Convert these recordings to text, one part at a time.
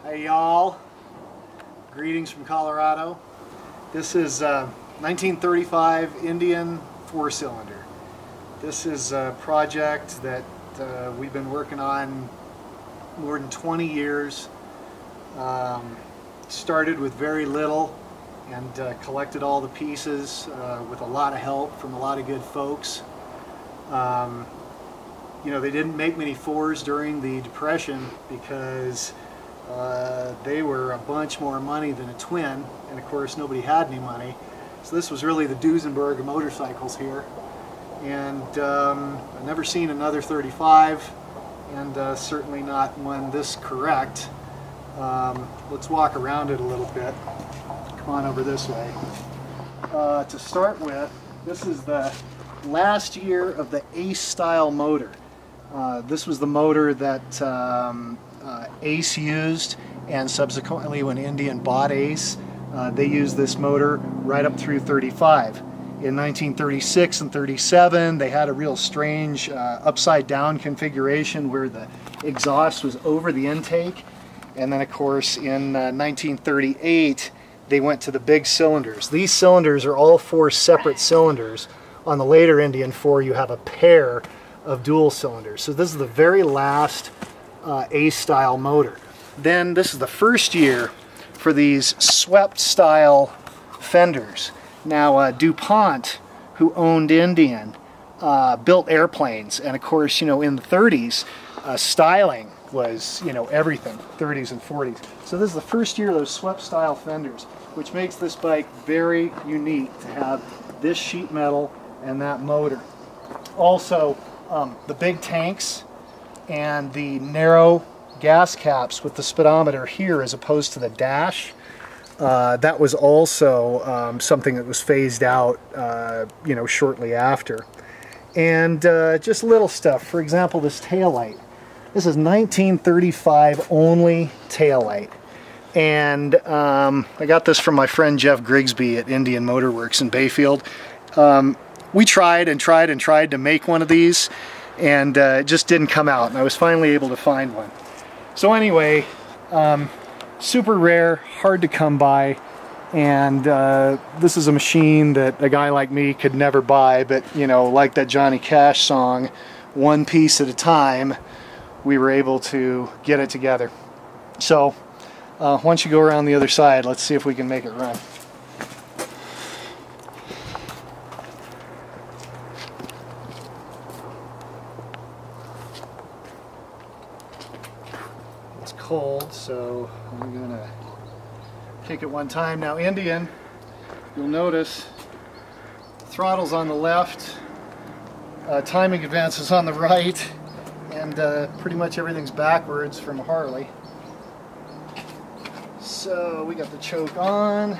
Hey y'all, greetings from Colorado. This is 1935 Indian 4-cylinder. This is a project that we've been working on more than 20 years. Started with very little and collected all the pieces with a lot of help from a lot of good folks. You know, they didn't make many 4s during the Depression because they were a bunch more money than a twin, and of course nobody had any money. So this was really the Duesenberg of motorcycles here. And I've never seen another 35, and certainly not one this correct. Let's walk around it a little bit. Come on over this way. To start with, this is the last year of the Ace style motor. This was the motor that Ace used, and subsequently when Indian bought Ace, they used this motor right up through 35. In 1936 and 37, they had a real strange upside down configuration where the exhaust was over the intake. And then of course in 1938, they went to the big cylinders. These cylinders are all 4 separate cylinders. On the later Indian 4, you have a pair of dual cylinders. So this is the very last Ace style motor. Then this is the first year for these swept style fenders. Now DuPont, who owned Indian, built airplanes, and of course, you know, in the 30s, styling was, you know, everything, 30s and 40s. So this is the first year of those swept style fenders, which makes this bike very unique to have this sheet metal and that motor. Also, the big tanks and the narrow gas caps with the speedometer here as opposed to the dash, that was also something that was phased out, you know, shortly after. And just little stuff. For example, this taillight. This is 1935 only taillight. And I got this from my friend Jeff Grigsby at Indian Motor Works in Bayfield. We tried and tried and tried to make one of these, and it just didn't come out, and I was finally able to find one. So anyway, super rare, hard to come by, and this is a machine that a guy like me could never buy, but you know, like that Johnny Cash song, one piece at a time, we were able to get it together. So once you go around the other side, let's see if we can make it run. It's cold, so I'm gonna kick it one time. Now Indian, you'll notice throttle's on the left, timing advance is on the right, and pretty much everything's backwards from Harley. So we got the choke on.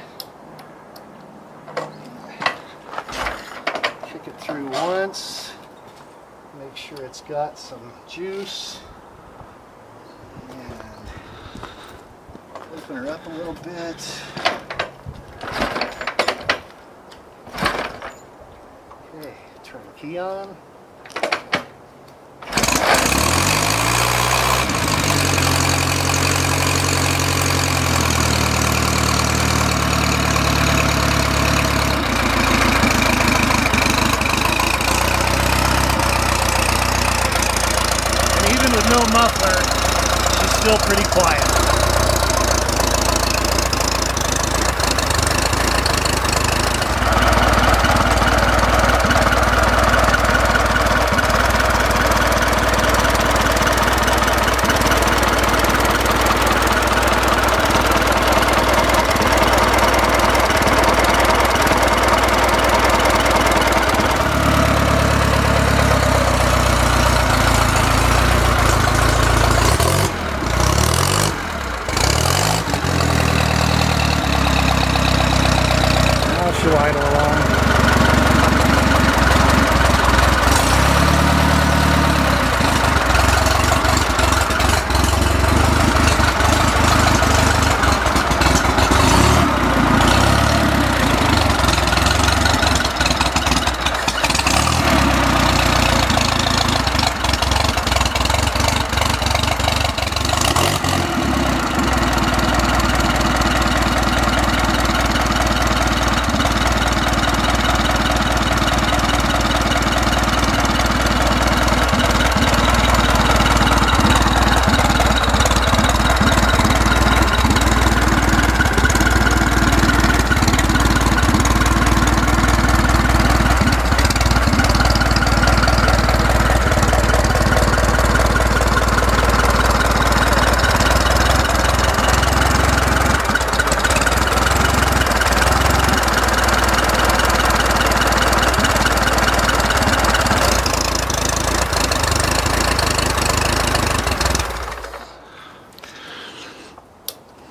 Kick it through once. Make sure it's got some juice. And open her up a little bit. Okay, turn the key on. With no muffler, she's still pretty quiet. Idle along.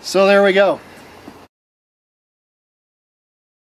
So there we go.